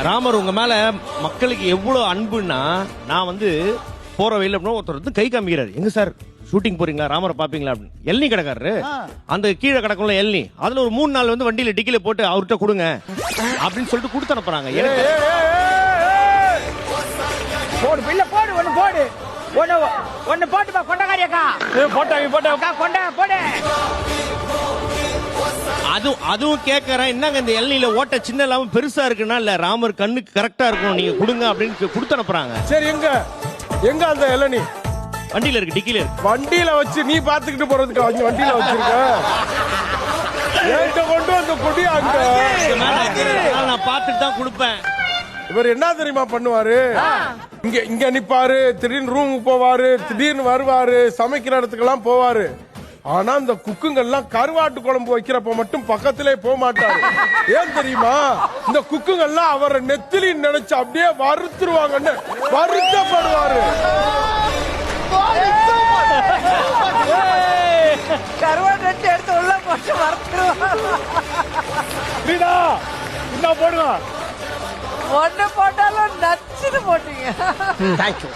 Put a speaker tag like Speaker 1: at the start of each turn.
Speaker 1: ராமர் உங்க மேல மக்களுக்கு எவ்வளவு அன்புன்னா, நான் வந்து போற வழியில ஒருத்தர் வந்து கை காமிக்கிறாரு. எங்க சார் ஷூட்டிங் போறீங்களா, ராமரை பாப்பீங்களா அப்படின்னு. எல்னி கிடக்காரு, அந்த கீழே கிடக்கும்ல எல்னி, அதுல ஒரு 3 நாள் வந்து வண்டியில டிக்கில போட்டு அவர்கிட்ட கொடுங்க அப்படின்னு சொல்லிட்டு கொடுத்து அனுப்புறாங்க.
Speaker 2: போடு பில்ல போடு, ஒண்ணு போடு, ஒண்ணு போட்டுப்பா கொண்டகாரியக்கா. போட்டாங்க கொண்ட போடு.
Speaker 1: அதுவும் கேட்கறேன், என்னங்க இந்த எல்னில ஓட்ட சின்ன இல்லாம பெருசா இருக்குன்னா, இல்ல ராமர் கண்ணுக்கு கரெக்டா இருக்கணும், நீங்க கொடுங்க அப்படின்னு கொடுத்து அனுப்புறாங்க.
Speaker 3: சரி, எங்க அந்த இளநீ?
Speaker 1: வண்டியில இருக்கு, டிக்கில இருக்கு.
Speaker 3: வண்டியில வச்சு நீ பாத்துக்கிட்டு போறதுக்கு அவங்க வண்டியில வச்சிருக்க. ஏன்ட்ட கொண்டு அந்த கொடி அங்க
Speaker 1: நான் பார்த்துட்டு தான் கொடுப்பேன்.
Speaker 3: இவர் என்ன தெரியுமா பண்ணுவாரு? இங்க நிப்பாரு, திடீர்னு ரூமுக்கு போவாரு, திடீர்னு வருவாரு, சமைக்கிற இடத்துக்கெல்லாம் போவாரு. ஆனா இந்த குக்குங்கெல்லாம் கருவாட்டு குழம்பு வைக்கிறப்ப மட்டும் பக்கத்திலே போக மாட்டாரு. ஏன் தெரியுமா? இந்த குக்குங்கெல்லாம் அவரை நெத்திலி நினைச்சு அப்படியே வருத்துருவாங்கன்னு வருத்தப்படுவாரு.
Speaker 2: கருவாடு எடுத்து உள்ள போட்டு வறுத்துருவாங்க.
Speaker 3: என்ன போடுவா?
Speaker 2: ஒண்ணு போட்டாலும் நச்சுன்னு போட்டீங்க.
Speaker 4: தேங்க்யூ.